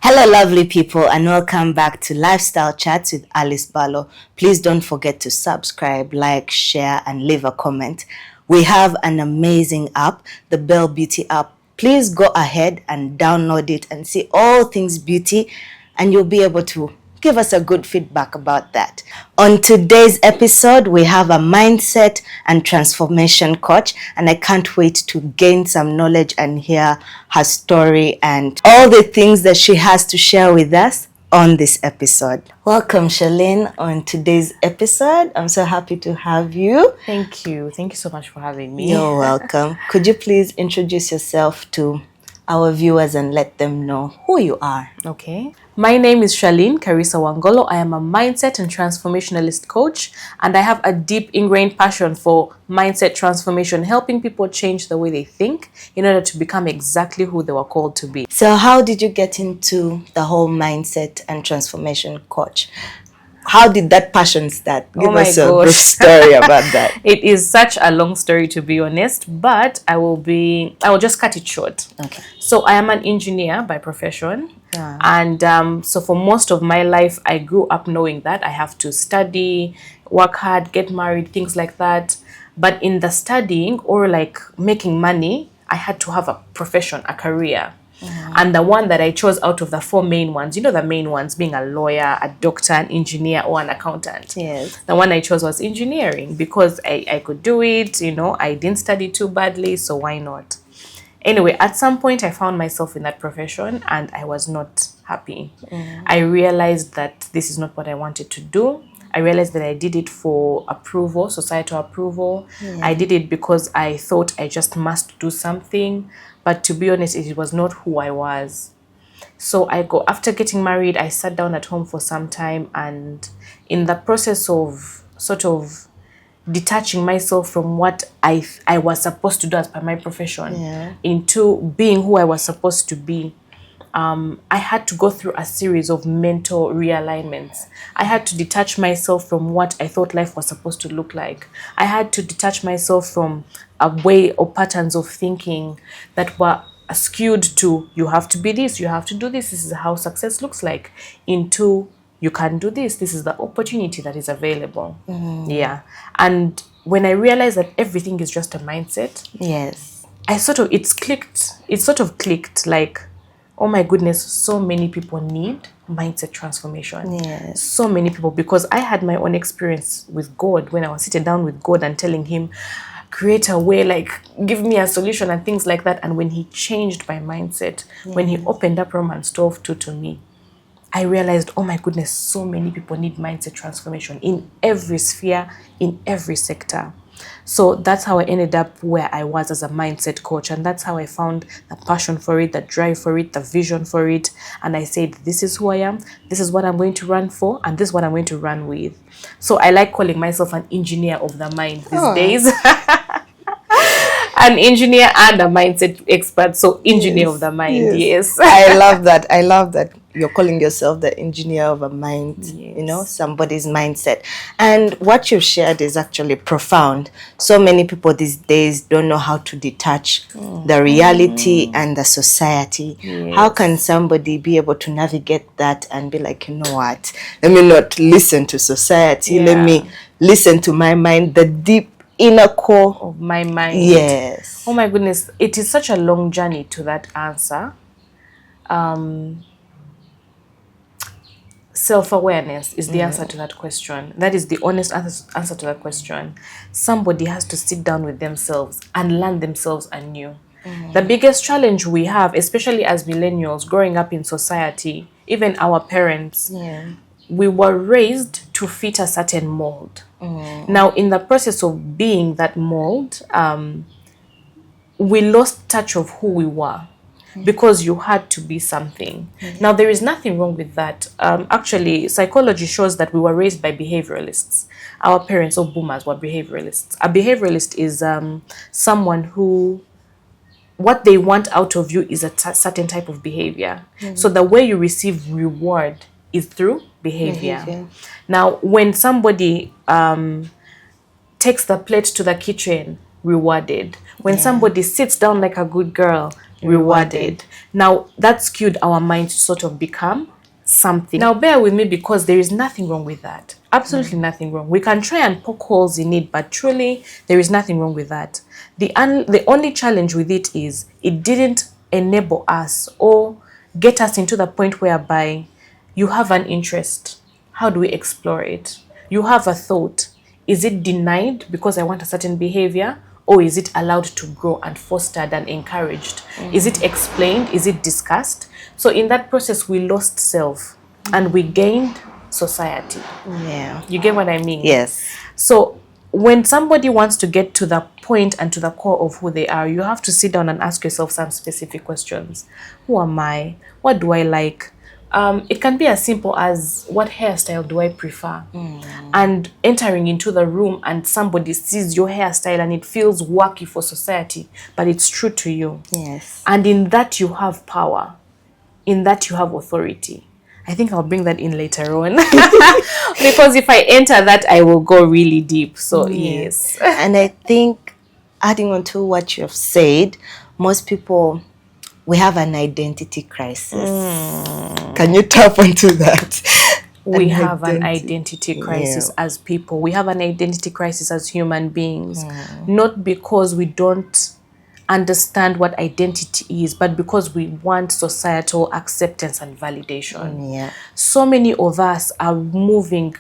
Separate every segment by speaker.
Speaker 1: Hello, lovely people, and welcome back to Lifestyle Chats with Alice Barlow. Please don't forget to subscribe, like, share, and leave a comment. We have an amazing app, the Bell Beauty app. Please go ahead and download it and see all things beauty, and you'll be able to give us a good feedback about that. On today's episode, we have a mindset and transformation coach, and I can't wait to gain some knowledge and hear her story and all the things that she has to share with us on this episode. Welcome, Charlene, on today's episode. I'm so happy to have you.
Speaker 2: Thank you. Thank you so much for having me.
Speaker 1: You're welcome. Could you please introduce yourself to our viewers and let them know who you are?
Speaker 2: Okay. My name is Charlene Kyoheirwe. I am a mindset and transformationalist coach, and I have a deep ingrained passion for mindset transformation, helping people change the way they think in order to become exactly who they were called to be.
Speaker 1: So how did you get into the whole mindset and transformation coach? How did that passion start? Give us a brief story about that.
Speaker 2: It is such a long story, to be honest, but I will just cut it short.
Speaker 1: Okay.
Speaker 2: So I am an engineer by profession.
Speaker 1: Yeah.
Speaker 2: And so for most of my life, I grew up knowing that I have to study, work hard, get married, things like that. But in the studying or like making money, I had to have a profession, a career. And the one that I chose out of the four main ones, the main ones being a lawyer, a doctor, an engineer, or an accountant.
Speaker 1: Yes.
Speaker 2: The one I chose was engineering because I could do it, I didn't study too badly, so why not? Anyway, at some point I found myself in that profession and I was not happy. I realized that this is not what I wanted to do. I realized that I did it for approval, societal approval. I did it because I thought I just must do something. But to be honest, it was not who I was. So after getting married, I sat down at home for some time, and in the process of sort of detaching myself from what I was supposed to do as per my profession into being who I was supposed to be, I had to go through a series of mental realignments. I had to detach myself from what I thought life was supposed to look like. I had to detach myself from a way or patterns of thinking that were skewed to you have to be this, you have to do this is how success looks like, into you can do this is the opportunity that is available. And when I realized that everything is just a mindset, it sort of clicked like, oh my goodness, so many people need mindset transformation. So many people, because I had my own experience with God when I was sitting down with God and telling him, create a way, like give me a solution and things like that. And when he changed my mindset, when he opened up Romans 12:2 to me, I realized, oh my goodness, so many people need mindset transformation in every sphere, in every sector. So that's how I ended up where I was as a mindset coach. And that's how I found the passion for it, the drive for it, the vision for it. And I said, this is who I am. This is what I'm going to run for. And this is what I'm going to run with. So I like calling myself an engineer of the mind these days. An engineer and a mindset expert. So engineer of the mind. Yes.
Speaker 1: I love that. I love that you're calling yourself the engineer of a mind, somebody's mindset. And what you've shared is actually profound. So many people these days don't know how to detach the reality and the society. How can somebody be able to navigate that and be like, you know what, let me not listen to society, let me listen to my mind, the deep inner core
Speaker 2: of my mind.
Speaker 1: Yes.
Speaker 2: Oh my goodness, it is such a long journey to that answer. Self-awareness is the answer to that question. That is the honest answer to that question. Somebody has to sit down with themselves and learn themselves anew. The biggest challenge we have, especially as millennials growing up in society, even our parents, we were raised to fit a certain mold. Now, in the process of being that mold, we lost touch of who we were. Because you had to be something. Now, there is nothing wrong with that. Actually, psychology shows that we were raised by behavioralists. Our parents or boomers were behavioralists. A behavioralist is someone who, what they want out of you is a certain type of behavior. So the way you receive reward is through behavior. Now, when somebody takes the plate to the kitchen, rewarded. When somebody sits down like a good girl, rewarded. Now that skewed our mind to sort of become something. Now bear with me, because there is nothing wrong with that. Absolutely nothing wrong. We can try and poke holes in it, but truly there is nothing wrong with that. The only challenge with it is it didn't enable us or get us into the point whereby you have an interest. How do we explore it? You have a thought. Is it denied because I want a certain behavior? Or is it allowed to grow and fostered and encouraged? Is it explained? Is it discussed? So in that process, we lost self and we gained society.
Speaker 1: Yeah.
Speaker 2: You get what I mean?
Speaker 1: Yes.
Speaker 2: So when somebody wants to get to the point and to the core of who they are, you have to sit down and ask yourself some specific questions. Who am I? What do I like? It can be as simple as, what hairstyle do I prefer? And entering into the room and somebody sees your hairstyle and it feels wacky for society, but it's true to you.
Speaker 1: Yes.
Speaker 2: And in that you have power. In that you have authority. I think I'll bring that in later on. Because if I enter that, I will go really deep. So yes.
Speaker 1: And I think, adding on to what you have said, most people, we have an identity crisis. Can you tap onto that?
Speaker 2: We have an identity crisis as people. We have an identity crisis as human beings. Not because we don't understand what identity is, but because we want societal acceptance and validation. So many of us are moving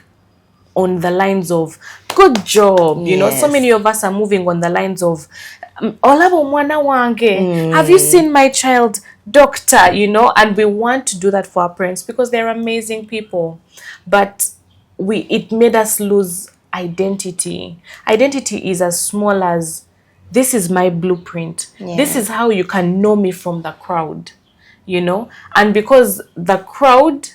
Speaker 2: on the lines of good job, you know. So many of us are moving on the lines of Olabo mwana wange, have you seen my child, doctor, you know. And we want to do that for our parents because they're amazing people, but it made us lose identity. Identity is as small as, this is my blueprint. This is how you can know me from the crowd, you know. And because the crowd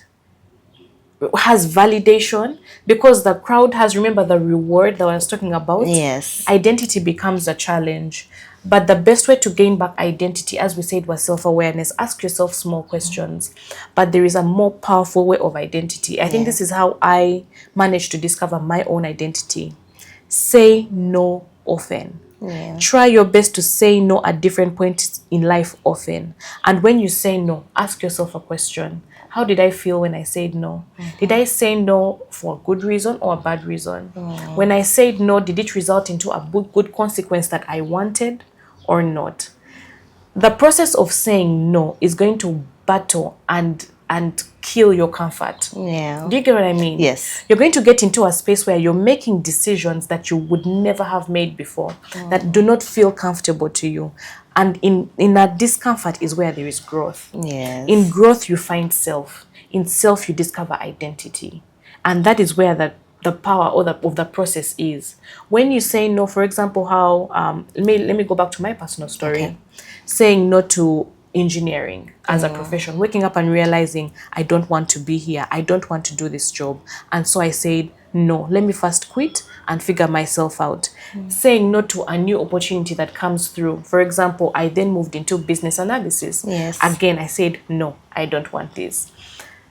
Speaker 2: has validation, because the crowd has, remember the reward that I was talking about?
Speaker 1: Yes.
Speaker 2: Identity becomes a challenge. But the best way to gain back identity, as we said, was self-awareness. Ask yourself small questions. But there is a more powerful way of identity. I think this is how I managed to discover my own identity. Say no often. Try your best to say no at different points in life often. And when you say no, ask yourself a question. How did I feel when I said no? Did I say no for a good reason or a bad reason? When I said no, did it result into a good consequence that I wanted or not? The process of saying no is going to battle and kill your comfort. Do you get what I mean?
Speaker 1: Yes.
Speaker 2: You're going to get into a space where you're making decisions that you would never have made before, that do not feel comfortable to you. And in that discomfort is where there is growth. In growth, you find self. In self, you discover identity. And that is where the power of the process is. When you say no, for example, how, let me go back to my personal story. Saying no to engineering as a profession, waking up and realizing I don't want to be here, I don't want to do this job, and so I said no, let me first quit and figure myself out. Saying no to a new opportunity that comes through. For example, I then moved into business analysis. Again, I said no, I don't want this.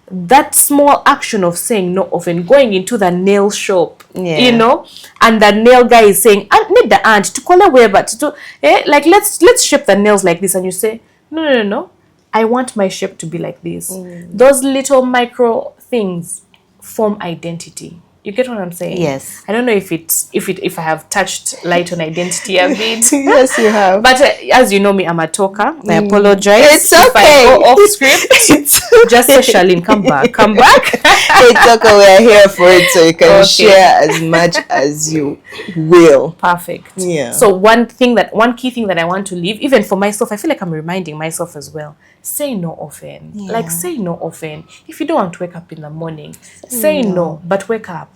Speaker 2: That small action of saying no, often going into the nail shop, you know, and the nail guy is saying, I need the ant to call away, but to like let's shape the nails like this, and you say, no, I want my shape to be like this. Those little micro things form identity. You get what I'm saying?
Speaker 1: Yes.
Speaker 2: I don't know if I have touched light on identity a bit.
Speaker 1: Yes, you have.
Speaker 2: But as you know me, I'm a talker. I apologize.
Speaker 1: It's okay.
Speaker 2: If I go off script, just say, Charlene, come back.
Speaker 1: It's okay. We are here for it, so you can share as much as you will.
Speaker 2: Perfect.
Speaker 1: Yeah.
Speaker 2: So one key thing that I want to leave, even for myself, I feel like I'm reminding myself as well. Say no often. Like, say no often. If you don't want to wake up in the morning, say no, but wake up.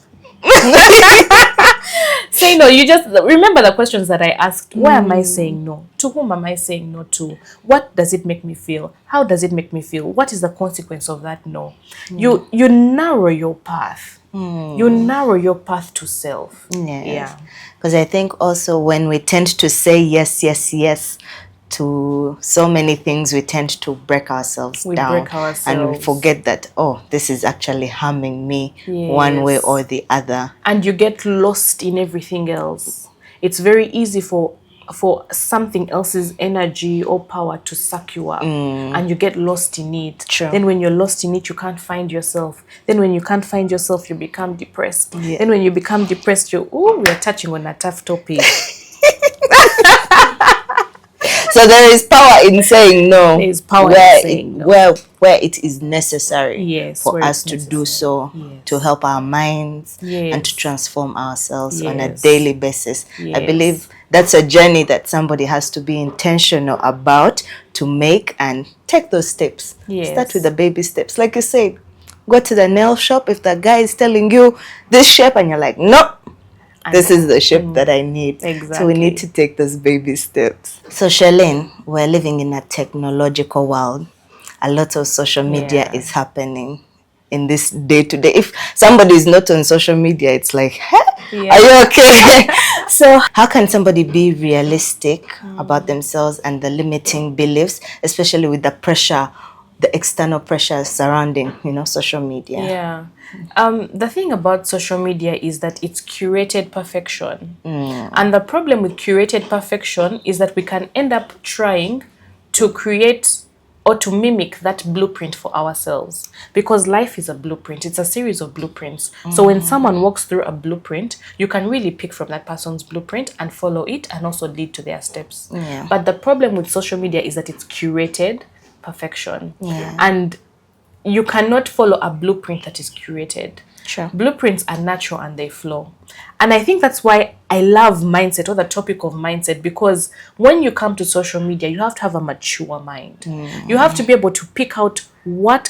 Speaker 2: Say no. You just remember the questions that I asked. Why am I saying no? To whom am I saying no to? What does it make me feel? How does it make me feel? What is the consequence of that no? You narrow your path. You narrow your path to self.
Speaker 1: Because I think also when we tend to say yes to so many things, we tend to break ourselves down. And we forget that, this is actually harming me one way or the other.
Speaker 2: And you get lost in everything else. It's very easy for for something else's energy or power to suck you up, and you get lost in it.
Speaker 1: True.
Speaker 2: Then when you're lost in it, you can't find yourself. Then when you can't find yourself, you become depressed.
Speaker 1: Yeah.
Speaker 2: Then when you become depressed, we're touching on a tough topic.
Speaker 1: So there is power in saying no.
Speaker 2: There is power
Speaker 1: where
Speaker 2: in saying no.
Speaker 1: Where it is necessary,
Speaker 2: Yes,
Speaker 1: for
Speaker 2: where
Speaker 1: us
Speaker 2: it's
Speaker 1: to do
Speaker 2: necessary.
Speaker 1: so,
Speaker 2: Yes.
Speaker 1: to help our minds
Speaker 2: Yes.
Speaker 1: and to transform ourselves on a
Speaker 2: Yes.
Speaker 1: daily basis. I
Speaker 2: Yes.
Speaker 1: believe that's a journey that somebody has to be intentional about, to make and take those steps.
Speaker 2: Yes.
Speaker 1: Start with the baby steps. Like you said, go to the nail shop. If the guy is telling you this shape and you're like, no, this is the shape that I need. So we
Speaker 2: Exactly.
Speaker 1: need to take those baby steps. So Charlene, we're living in a technological world. A lot of social media
Speaker 2: Yeah.
Speaker 1: is happening in this day to day. If somebody is not on social media, it's like, huh?
Speaker 2: Yeah.
Speaker 1: Are you okay? So how can somebody be realistic about themselves and the limiting beliefs, especially with the pressure, the external pressures surrounding, social media?
Speaker 2: Yeah. The thing about social media is that it's curated perfection. And the problem with curated perfection is that we can end up trying to create or to mimic that blueprint for ourselves, because life is a blueprint. It's a series of blueprints. So when someone walks through a blueprint, you can really pick from that person's blueprint and follow it and also lead to their steps.
Speaker 1: Yeah.
Speaker 2: But the problem with social media is that it's curated perfection.
Speaker 1: Yeah.
Speaker 2: And you cannot follow a blueprint that is curated.
Speaker 1: Sure.
Speaker 2: Blueprints are natural and they flow. And I think that's why I love mindset, or the topic of mindset, because when you come to social media, you have to have a mature mind. You have to be able to pick out what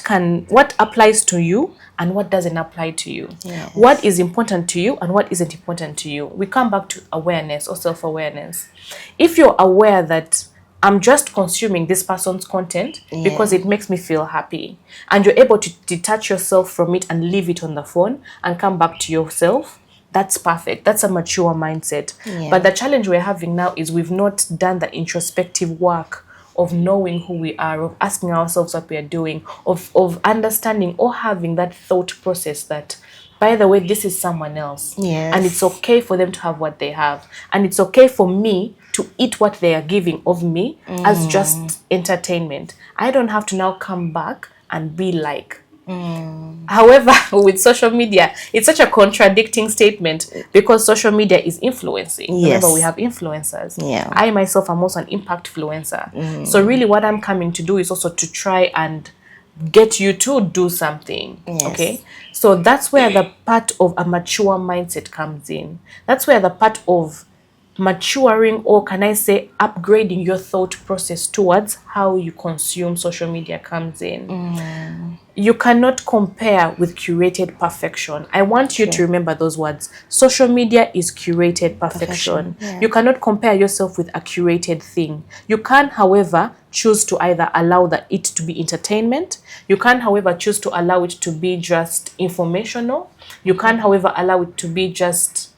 Speaker 2: applies to you and what doesn't apply to you.
Speaker 1: Yes.
Speaker 2: What is important to you and what isn't important to you. We come back to awareness or self-awareness. If you're aware that I'm just consuming this person's content because it makes me feel happy, and you're able to detach yourself from it and leave it on the phone and come back to yourself, that's perfect. That's a mature mindset.
Speaker 1: Yeah.
Speaker 2: But the challenge we're having now is we've not done the introspective work of knowing who we are, of asking ourselves what we are doing, of understanding or having that thought process that, by the way, this is someone else.
Speaker 1: Yes.
Speaker 2: And it's okay for them to have what they have. And it's okay for me to eat what they are giving of me as just entertainment. I don't have to now come back and be like. However, with social media, it's such a contradicting statement, because social media is influencing.
Speaker 1: Yes.
Speaker 2: Remember, we have influencers.
Speaker 1: Yeah.
Speaker 2: I myself am also an impact influencer. So really what I'm coming to do is also to try and get you to do something.
Speaker 1: Yes.
Speaker 2: Okay, so that's where the part of a mature mindset comes in. That's where the part of maturing, or can I say upgrading your thought process towards how you consume social media comes in. You cannot compare with curated perfection. I want you to remember those words. Social media is curated perfection.
Speaker 1: Yeah.
Speaker 2: You cannot compare yourself with a curated thing. You can, however, choose to either allow it to be entertainment. You can, however, choose to allow it to be just informational. You can, however, allow it to be just,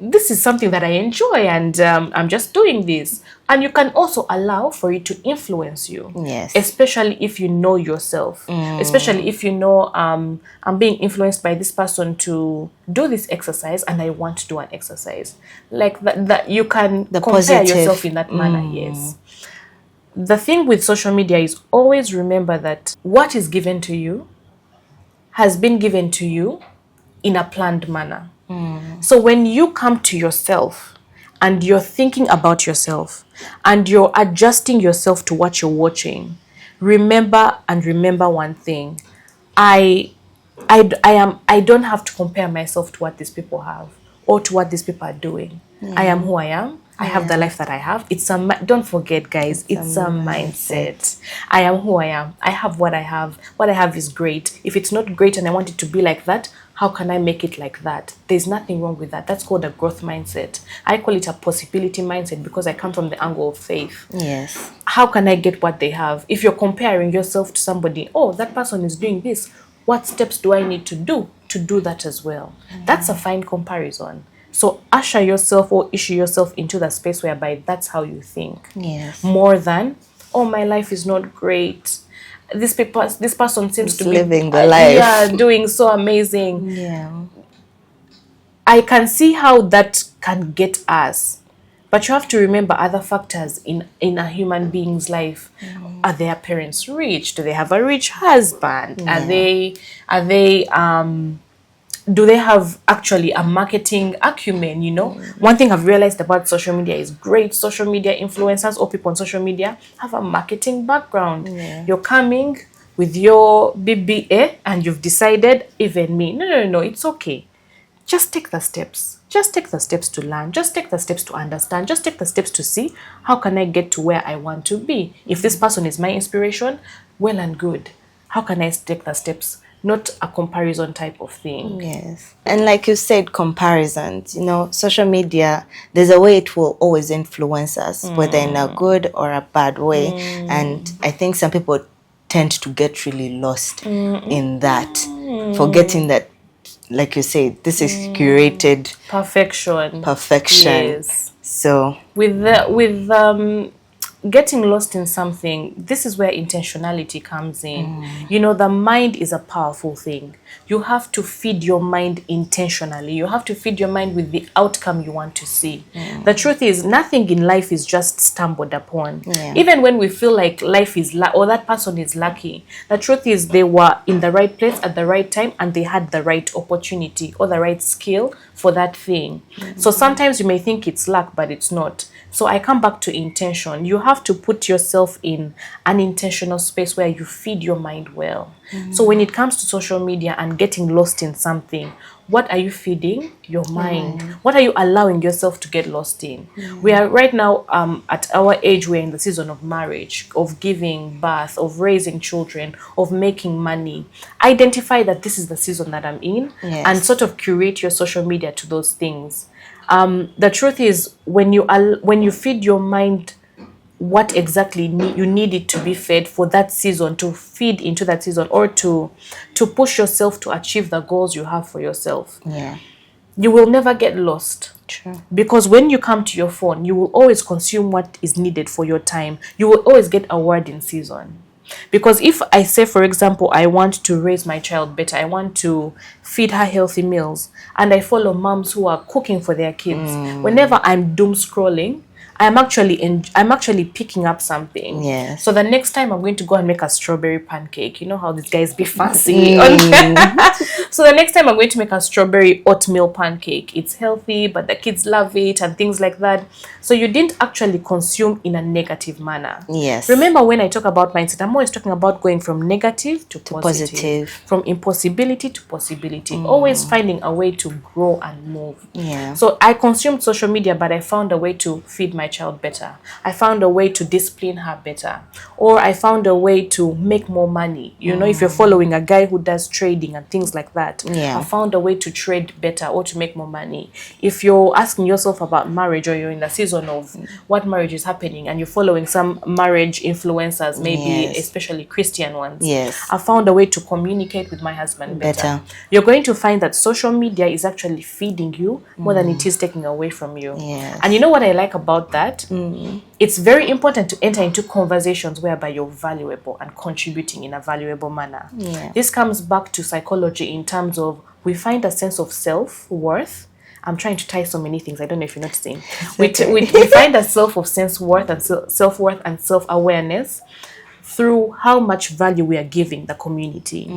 Speaker 2: this is something that I enjoy, and I'm just doing this. And you can also allow for it to influence you.
Speaker 1: Yes.
Speaker 2: Especially if you know yourself. Especially if you know, I'm being influenced by this person to do this exercise, and I want to do an exercise. Like that you can compare
Speaker 1: positive.
Speaker 2: yourself in that manner, yes. The thing with social media is always remember that what is given to you has been given to you in a planned manner. So when you come to yourself and you're thinking about yourself and you're adjusting yourself to what you're watching, remember one thing. I don't have to compare myself to what these people have or to what these people are doing. I am who I am. I have the life that I have. Don't forget, guys, it's a mindset. I am who I am. I have what I have. What I have is great. If it's not great and I want it to be like that, how can I make it like that? There's nothing wrong with that. That's called a growth mindset. I call it a possibility mindset because I come from the angle of faith.
Speaker 1: Yes.
Speaker 2: How can I get what they have? If you're comparing yourself to somebody, that person is doing this, what steps do I need to do that as well? That's a fine comparison. So usher yourself or issue yourself into the space whereby that's how you think.
Speaker 1: Yes.
Speaker 2: More than, my life is not great. This person seems to be
Speaker 1: living the life.
Speaker 2: Yeah, doing so amazing.
Speaker 1: Yeah.
Speaker 2: I can see how that can get us But you have to remember other factors in a human being's life. Are their parents rich? Do they have a rich husband? Are they do they have actually a marketing acumen? One thing I've realized about social media is great social media influencers or people on social media have a marketing background. You're coming with your BBA and you've decided, even me, no, it's okay. Just take the steps. Just take the steps to learn. Just take the steps to understand. Just take the steps to see how can I get to where I want to be. If this person is my inspiration, well and good. How can I take the steps? Not a comparison type of thing.
Speaker 1: Yes. And like you said, comparisons, social media, there's a way it will always influence us, whether in a good or a bad way. And I think some people tend to get really lost in that, forgetting that, like you said, this is curated
Speaker 2: Perfection. Yes.
Speaker 1: So
Speaker 2: With getting lost in something, this is where intentionality comes in. The mind is a powerful thing. You have to feed your mind intentionally. You have to feed your mind with the outcome you want to see. The truth is, nothing in life is just stumbled upon. Even when we feel like life is or that person is lucky, the truth is they were in the right place at the right time and they had the right opportunity or the right skill for that thing. So sometimes you may think it's luck, but it's not. So I come back to intention. You have to put yourself in an intentional space where you feed your mind well. So when it comes to social media and getting lost in something, what are you feeding your mind? What are you allowing yourself to get lost in? We are right now at our age, we're in the season of marriage, of giving birth, of raising children, of making money. Identify that this is the season that I'm in, and sort of curate your social media to those things. The truth is, when you feed your mind what exactly you need it to be fed for that season, to feed into that season, or to push yourself to achieve the goals you have for yourself, you will never get lost.
Speaker 1: True.
Speaker 2: Because when you come to your phone, you will always consume what is needed for your time. You will always get a word in season. Because if I say, for example, I want to raise my child better, I want to feed her healthy meals, and I follow moms who are cooking for their kids, whenever I'm doom scrolling, I'm actually picking up something.
Speaker 1: Yes.
Speaker 2: So the next time I'm going to go and make a strawberry pancake. You know how these guys be fancy. So the next time I'm going to make a strawberry oatmeal pancake. It's healthy, but the kids love it and things like that. So you didn't actually consume in a negative manner.
Speaker 1: Yes.
Speaker 2: Remember, when I talk about mindset, I'm always talking about going from negative to positive. From impossibility to possibility. Always finding a way to grow and move.
Speaker 1: Yeah.
Speaker 2: So I consumed social media, but I found a way to feed my child better. I found a way to discipline her better. Or I found a way to make more money. If you're following a guy who does trading and things like that, I found a way to trade better or to make more money. If you're asking yourself about marriage, or you're in the season of what marriage is happening and you're following some marriage influencers, maybe especially Christian ones, I found a way to communicate with my husband better. You're going to find that social media is actually feeding you more than it is taking away from you. And you know what I like about that? It's very important to enter into conversations whereby you're valuable and contributing in a valuable manner. This comes back to psychology in terms of we find a sense of self-worth. I'm trying to tie so many things. I don't know if you're noticing. We find a self-worth and self-awareness through how much value we are giving the community.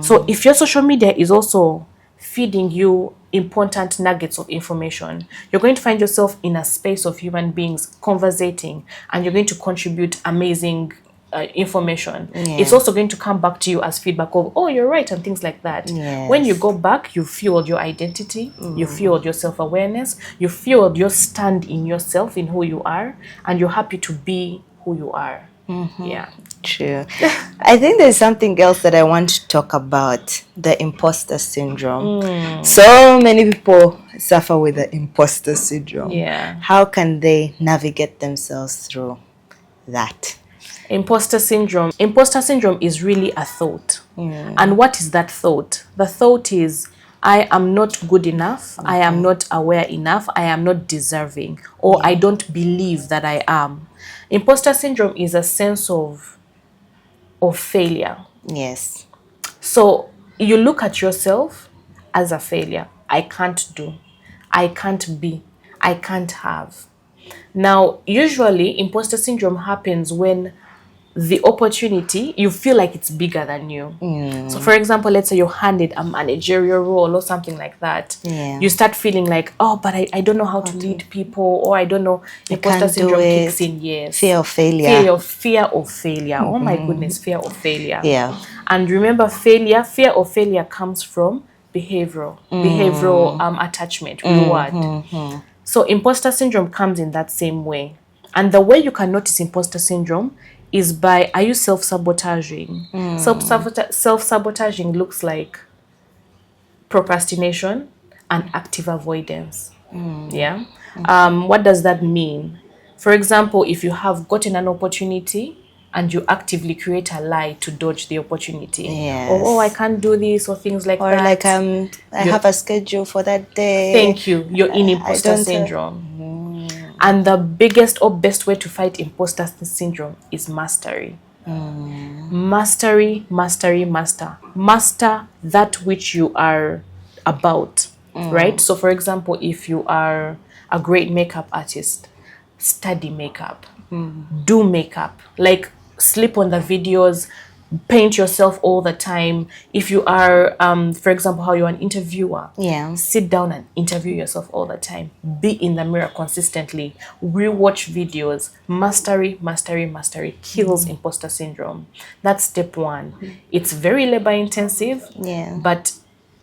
Speaker 2: So if your social media is also feeding you important nuggets of information, you're going to find yourself in a space of human beings conversating, and you're going to contribute amazing information. It's also going to come back to you as feedback of, oh, you're right, and things like that. When you go back, you fueled your identity, you fueled your self-awareness, you fueled your stand in yourself, in who you are, and you're happy to be who you are. Yeah.
Speaker 1: True. I think there's something else that I want to talk about, the imposter syndrome. So many people suffer with the imposter syndrome. How can they navigate themselves through that?
Speaker 2: Imposter syndrome. Imposter syndrome is really a thought. And what is that thought? The thought is, I am not good enough, I am not aware enough, I am not deserving, or I don't believe that I am. Imposter syndrome is a sense of failure.
Speaker 1: Yes.
Speaker 2: So you look at yourself as a failure. I can't do, I can't be, I can't have. Now, usually, imposter syndrome happens when the opportunity, you feel like it's bigger than you. So for example, let's say you're handed a managerial role or something like that.
Speaker 1: Yeah.
Speaker 2: You start feeling like, oh, but I don't know how to lead people, or I don't know. Imposter
Speaker 1: can't do
Speaker 2: syndrome
Speaker 1: it.
Speaker 2: kicks in, yes.
Speaker 1: Fear of failure.
Speaker 2: Fear of failure. Oh my goodness, fear of failure.
Speaker 1: Yeah.
Speaker 2: And remember, fear of failure comes from behavioral attachment, reward. So imposter syndrome comes in that same way. And the way you can notice imposter syndrome is by, are you self-sabotaging? Self-sabotaging looks like procrastination and active avoidance. Yeah. What does that mean? For example, if you have gotten an opportunity and you actively create a lie to dodge the opportunity.
Speaker 1: Yes.
Speaker 2: Or, oh, I can't do this, or things like
Speaker 1: Or
Speaker 2: that.
Speaker 1: like I have a schedule for that day.
Speaker 2: Thank you. You're in imposter syndrome. And the biggest or best way to fight imposter syndrome is mastery. Mastery, mastery, master. Master that which you are about, right? So for example, if you are a great makeup artist, study makeup, do makeup, like sleep on the videos, paint yourself all the time. If you are, for example, how you're an interviewer, sit down and interview yourself all the time. Be in the mirror consistently. Rewatch videos. Mastery, mastery, mastery kills imposter syndrome. That's step one. It's very labor intensive, but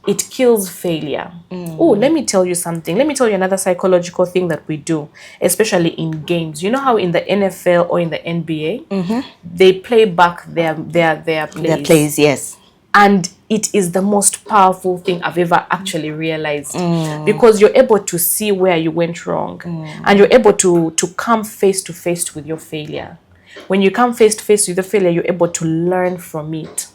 Speaker 2: it kills failure. Oh, let me tell you something. Let me tell you another psychological thing that we do, especially in games. You know how in the NFL or in the NBA, they play back their plays.
Speaker 1: Their plays, yes.
Speaker 2: And it is the most powerful thing I've ever actually realized, because you're able to see where you went wrong, and you're able to come face to face with your failure. When you come face to face with the failure, you're able to learn from it.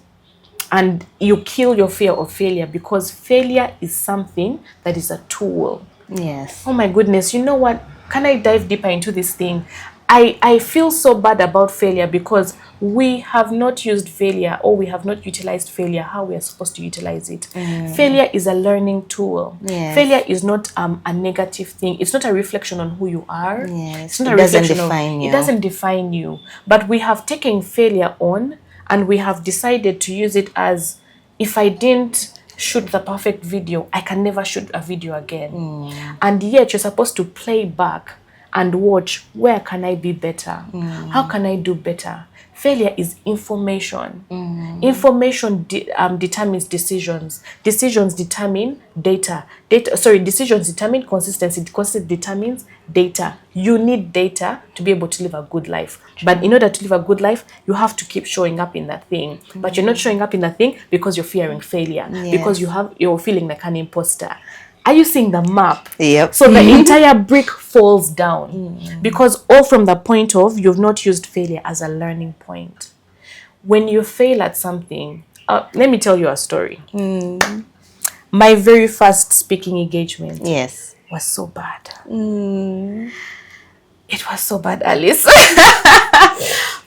Speaker 2: And you kill your fear of failure, because failure is something that is a tool.
Speaker 1: Yes.
Speaker 2: Oh my goodness, you know what? Can I dive deeper into this thing? I feel so bad about failure because we have not used failure, or we have not utilized failure how we are supposed to utilize it. Failure is a learning tool.
Speaker 1: Yes.
Speaker 2: Failure is not a negative thing. It's not a reflection on who you are.
Speaker 1: Yes.
Speaker 2: It's not
Speaker 1: It doesn't define you.
Speaker 2: It doesn't define you. But we have taken failure on, and we have decided to use it as, if I didn't shoot the perfect video, I can never shoot a video again. And yet you're supposed to play back and watch, where can I be better? How can I do better? Failure is information. Information determines decisions. Decisions determine data. Decisions determine consistency. Consistency determines data. You need data to be able to live a good life. But in order to live a good life, you have to keep showing up in that thing. But you're not showing up in that thing because you're fearing failure. Because you're feeling like an imposter. Are you seeing the map?
Speaker 1: Yep.
Speaker 2: So the entire brick falls down because all from the point of, you've not used failure as a learning point. When you fail at something, let me tell you a story. My very first speaking engagement was so bad. It was so bad, Alice.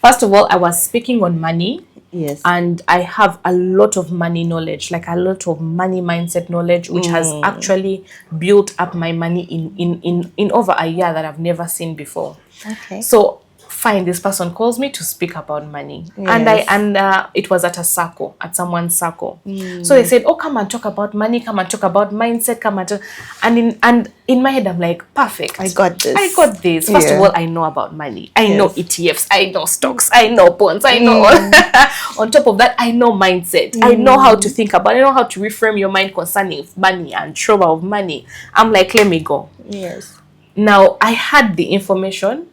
Speaker 2: First of all, I was speaking on money.
Speaker 1: Yes.
Speaker 2: And I have a lot of money knowledge, like a lot of money mindset knowledge, which has actually built up my money in over a year that I've never seen before.
Speaker 1: Okay.
Speaker 2: So fine, this person calls me to speak about money.
Speaker 1: Yes.
Speaker 2: And it was at a circle, at someone's circle. So they said, oh, come and talk about money, come and talk about mindset, come and talk. And in my head, I'm like, perfect.
Speaker 1: I got this.
Speaker 2: First of all, I know about money. I know ETFs. I know stocks. I know bonds. I know all. On top of that, I know mindset. I know how to think about it. I know how to reframe your mind concerning money and trouble of money. I'm like, let me go.
Speaker 1: Yes.
Speaker 2: Now, I had the information,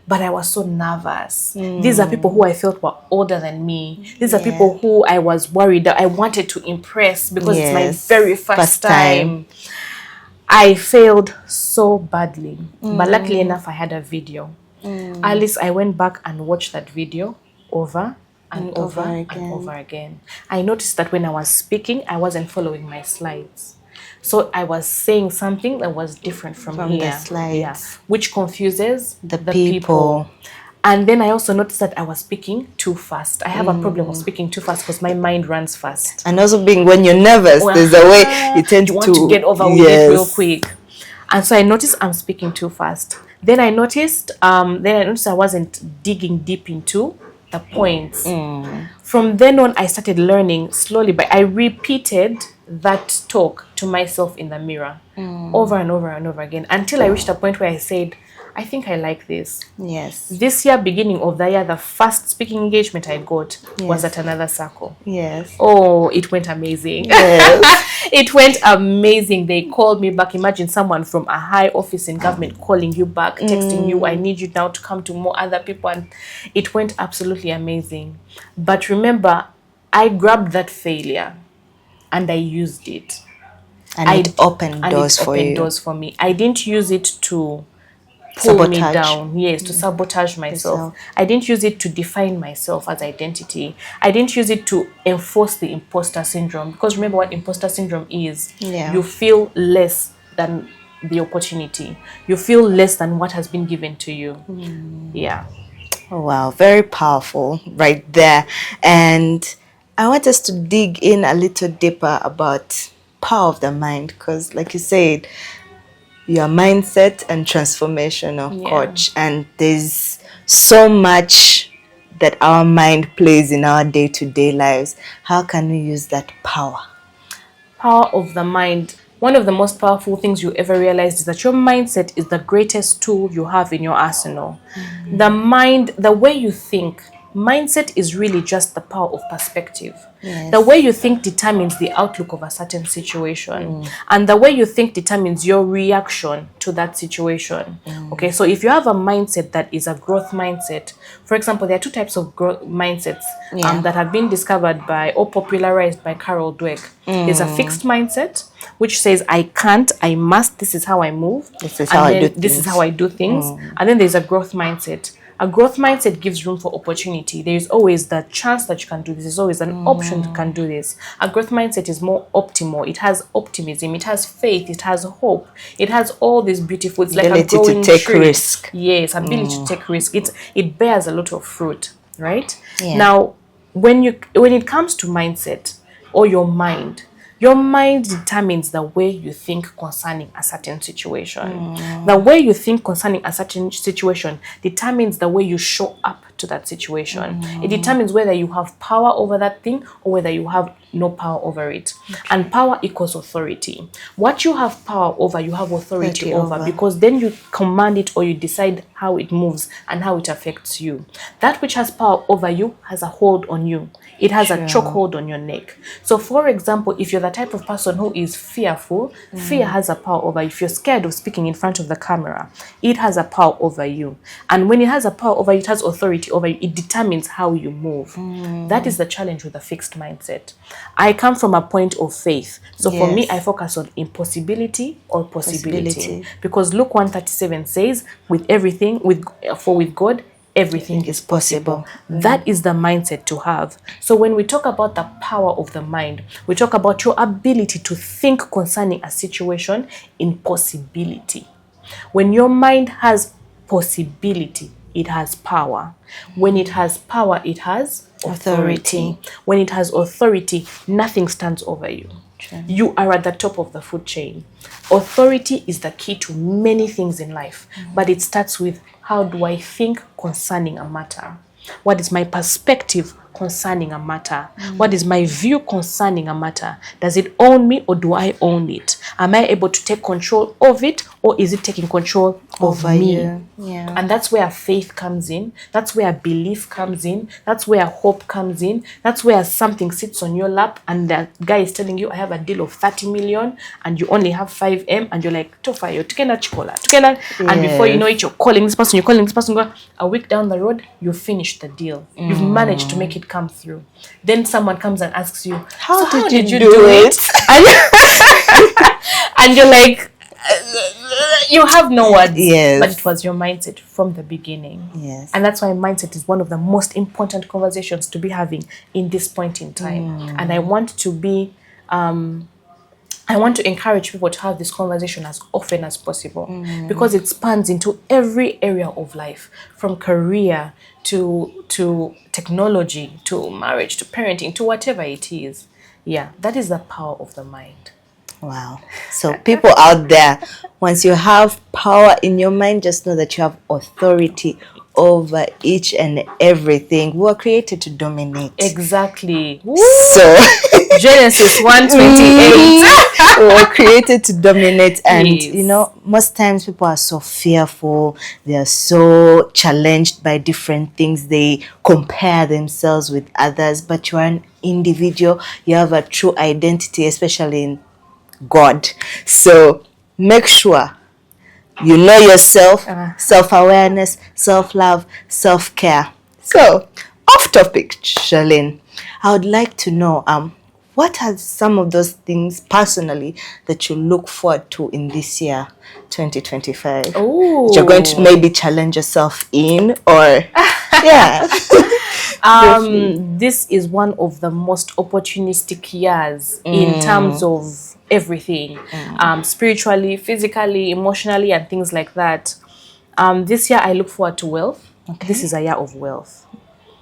Speaker 2: but I was so nervous. These are people who I felt were older than me. These are people who I was worried that I wanted to impress because it's my very first time. I failed so badly. But luckily enough, I had a video. Alice, I went back and watched that video over and over and over again. I noticed that when I was speaking, I wasn't following my slides. So I was saying something that was different from here,
Speaker 1: the slides,
Speaker 2: which confuses
Speaker 1: the people.
Speaker 2: And then I also noticed that I was speaking too fast. I have a problem of speaking too fast because my mind runs fast.
Speaker 1: And also being, when you're nervous, there's a way you tend
Speaker 2: to get over with it real quick. And so I noticed I'm speaking too fast. Then I noticed, I wasn't digging deep into the points. From then on, I started learning slowly, but I repeated that talk to myself in the mirror over and over and over again until I reached a point where I said, I think I like this.
Speaker 1: Yes.
Speaker 2: This year, beginning of the year, the first speaking engagement I got was
Speaker 1: Yes.
Speaker 2: at another circle.
Speaker 1: Yes.
Speaker 2: Oh, it went amazing.
Speaker 1: Yes.
Speaker 2: It went amazing. They called me back. Imagine someone from a high office in government calling you back, texting you, I need you now to come to more other people. And it went absolutely amazing. But remember, I grabbed that failure and I used it.
Speaker 1: And it opened doors for you.
Speaker 2: Doors for me. I didn't use it to pull me down, to sabotage myself. I didn't use it to define myself as identity. I didn't use it to enforce the imposter syndrome, because remember what imposter syndrome is. You feel less than the opportunity. You feel less than what has been given to you.
Speaker 1: Oh, wow, very powerful right there. And I want us to dig in a little deeper about power of the mind, because like you said, your mindset and transformational coach, and there's so much that our mind plays in our day-to-day lives. How can we use that power?
Speaker 2: Power of the mind. One of the most powerful things you ever realized is that your mindset is the greatest tool you have in your arsenal. The mind, the way you think, mindset is really just the power of perspective. The way you think determines the outlook of a certain situation, and the way you think determines your reaction to that situation. Okay, so if you have a mindset that is a growth mindset, for example, there are two types of growth mindsets that have been discovered by or popularized by Carol Dweck. There's a fixed mindset, which says I can't, I must, this is how I move,
Speaker 1: this is how I do
Speaker 2: this is how I do things. And then there's a growth mindset. A growth mindset gives room for opportunity. There is always the chance that you can do this. There's always an option you can do this. A growth mindset is more optimal. It has optimism. It has faith. It has hope. It has all these beautiful. It's like a growing
Speaker 1: to take
Speaker 2: tree.
Speaker 1: Risk.
Speaker 2: Yes, ability to take risk. It bears a lot of fruit, right? Now, when it comes to mindset or your mind determines the way you think concerning a certain situation. The way you think concerning a certain situation determines the way you show up to that situation. It determines whether you have power over that thing or whether you have no power over it. And power equals authority. What you have power over, you have authority over, because then you command it or you decide how it moves and how it affects you. That which has power over you has a hold on you. It has a chokehold on your neck. So for example, if you're the type of person who is fearful, fear has a power over you. If you're scared of speaking in front of the camera, it has a power over you. And when it has a power over you, it has authority over you. It determines how you move. That is the challenge with a fixed mindset. I come from a point of faith. So for me, I focus on impossibility or possibility. Because Luke 1:37 says, with God, everything is possible. That is the mindset to have. So when we talk about the power of the mind, we talk about your ability to think concerning a situation in possibility. When your mind has possibility, it has power. When it has power, it has authority. When it has authority, nothing stands over you. You are at the top of the food chain. Authority is the key to many things in life, but it starts with, how do I think concerning a matter? What is my perspective concerning a matter? What is my view concerning a matter? Does it own me or do I own it? Am I able to take control of it, or is it taking control of me? And that's where faith comes in. That's where belief comes in. That's where hope comes in. That's where something sits on your lap and the guy is telling you, I have a deal of 30 million and you only have 5M, and you're like, Tofayo, tukena chikola, tukena. And before you know it, you're calling this person, a week down the road, you finish the deal. You've managed to make it come through. Then someone comes and asks you, how did you do it? And you're like, you have no words. But it was your mindset from the beginning. And that's why mindset is one of the most important conversations to be having in this point in time. And I want to encourage people to have this conversation as often as possible, because it spans into every area of life, from career to technology, to marriage, to parenting, to whatever it is. That is the power of the mind.
Speaker 1: Wow. So people out there, once you have power in your mind, just know that you have authority over each and everything. We were created to dominate.
Speaker 2: Exactly. Woo!
Speaker 1: So
Speaker 2: Genesis 1:28.
Speaker 1: we were created to dominate, and
Speaker 2: Yes.
Speaker 1: most times people are so fearful, they are so challenged by different things, they compare themselves with others, but you are an individual, you have a true identity, especially in God. So make sure you know yourself, self-awareness, self-love, self-care. So, off topic, Charlene, I would like to know what are some of those things personally that you look forward to in this year 2025?
Speaker 2: Oh.
Speaker 1: That you're going to maybe challenge yourself in, or yeah.
Speaker 2: This is one of the most opportunistic years in terms of everything, spiritually, physically, emotionally, and things like that. This year I look forward to wealth.
Speaker 1: Okay.
Speaker 2: This is a year of wealth.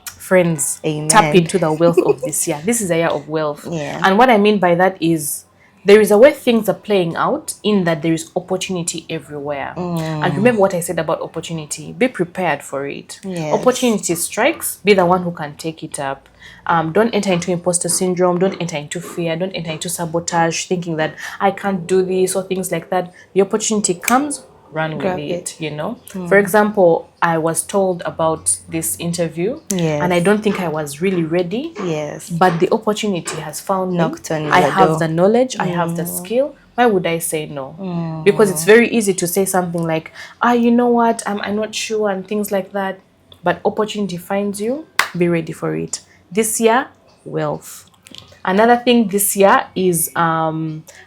Speaker 2: Friends,
Speaker 1: Amen.
Speaker 2: tap into the wealth of this year. This is a year of wealth.
Speaker 1: Yeah.
Speaker 2: And what I mean by that is there is a way things are playing out, in that there is opportunity everywhere. And remember what I said about opportunity. Be prepared for it.
Speaker 1: Yes.
Speaker 2: Opportunity strikes, be the one who can take it up. Don't enter into imposter syndrome. Don't enter into fear. Don't enter into sabotage, thinking that I can't do this or things like that. The opportunity comes, run
Speaker 1: Grab
Speaker 2: with it,
Speaker 1: it.
Speaker 2: For example, I was told about this interview,
Speaker 1: Yes.
Speaker 2: and I don't think I was really ready.
Speaker 1: Yes.
Speaker 2: But the opportunity has found
Speaker 1: Knocked
Speaker 2: me.
Speaker 1: on
Speaker 2: I
Speaker 1: your
Speaker 2: have
Speaker 1: door.
Speaker 2: the knowledge, I have the skill. Why would I say no? Because it's very easy to say something like, you know what, I'm not sure, and things like that. But opportunity finds you, be ready for it. This year, wealth. Another thing this year is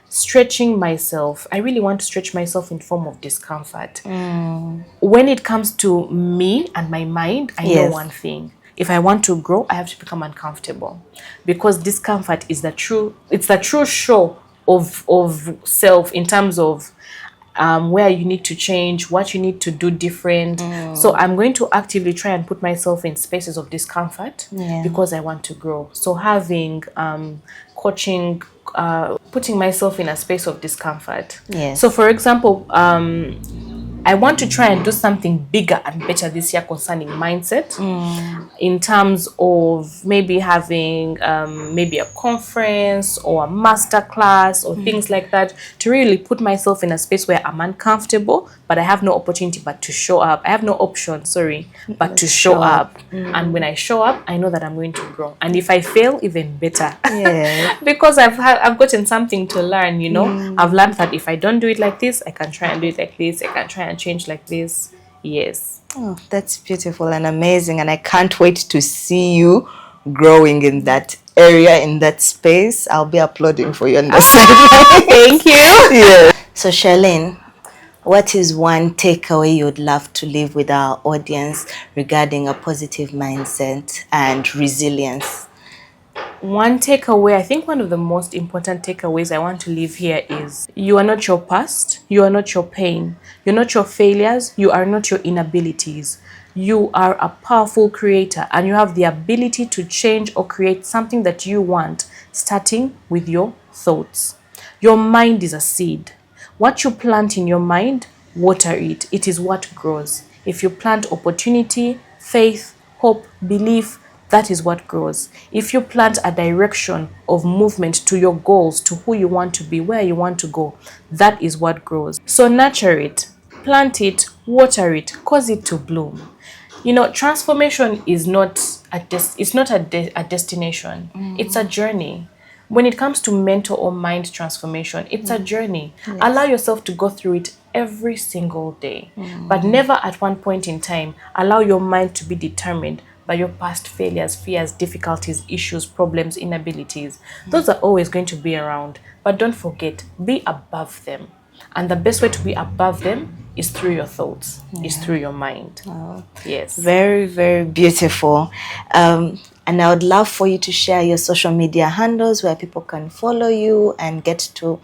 Speaker 2: stretching myself. I really want to stretch myself in form of discomfort. When it comes to me and my mind, I know
Speaker 1: Yes.
Speaker 2: one thing. If I want to grow, I have to become uncomfortable, because discomfort is the true show of self, in terms of where you need to change, what you need to do different. So I'm going to actively try and put myself in spaces of discomfort,
Speaker 1: Yeah.
Speaker 2: because I want to grow. So having coaching, putting myself in a space of discomfort.
Speaker 1: Yes.
Speaker 2: So for example, I want to try and do something bigger and better this year concerning mindset, in terms of maybe having maybe a conference or a master class or things like that, to really put myself in a space where I'm uncomfortable, but I have no opportunity but to show up. I have no option, but to show up. And when I show up, I know that I'm going to grow. And if I fail, even better.
Speaker 1: Yeah.
Speaker 2: Because I've gotten something to learn, I've learned that if I don't do it like this, I can try and do it like this. I can try and change like this. Yes.
Speaker 1: Oh, that's beautiful and amazing, and I can't wait to see you growing in that area, in that space. I'll be applauding for you on the side.
Speaker 2: Thank you.
Speaker 1: Yeah. So, Charlene, what is one takeaway you would love to leave with our audience regarding a positive mindset and resilience?
Speaker 2: One takeaway, I think one of the most important takeaways I want to leave here is, you are not your past, you are not your pain, you're not your failures, you are not your inabilities. You are a powerful creator, and you have the ability to change or create something that you want, starting with your thoughts. Your mind is a seed. What you plant in your mind, water it. It is what grows. If you plant opportunity, faith, hope, belief, that is what grows. If you plant a direction of movement to your goals, to who you want to be, where you want to go, that is what grows. So nurture it, plant it, water it, cause it to bloom. Transformation is not a destination. It's a journey. When it comes to mental or mind transformation, it's a journey. Yes. Allow yourself to go through it every single day. But never at one point in time allow your mind to be determined by your past failures, fears, difficulties, issues, problems, inabilities. Those are always going to be around. But don't forget, be above them. And the best way to be above them is through your thoughts, is through your mind.
Speaker 1: Oh,
Speaker 2: yes.
Speaker 1: Very, very beautiful. And I would love for you to share your social media handles where people can follow you and get to,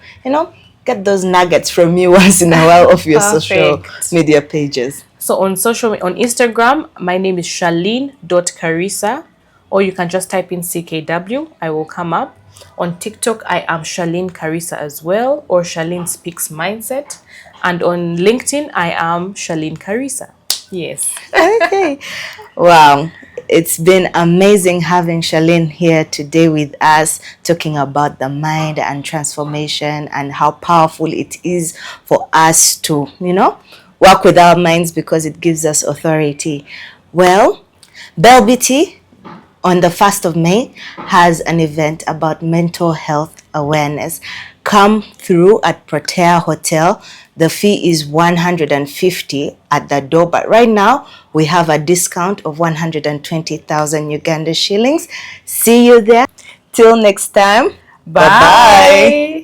Speaker 1: get those nuggets from you once in a while of your social media pages.
Speaker 2: So on Instagram, my name is Charlene.Kyoheirwe, or you can just type in CKW, I will come up. On TikTok, I am Charlene Carissa as well, or Charlene Speaks Mindset. And on LinkedIn, I am Charlene Carissa. Yes.
Speaker 1: Okay. Wow. It's been amazing having Charlene here today with us, talking about the mind and transformation and how powerful it is for us to, work with our minds because it gives us authority. Well, Belbity on the 1st of May has an event about mental health awareness. Come through at Protea Hotel. The fee is 150 at the door, but right now we have a discount of 120,000 Uganda shillings. See you there. Till next time.
Speaker 2: Bye.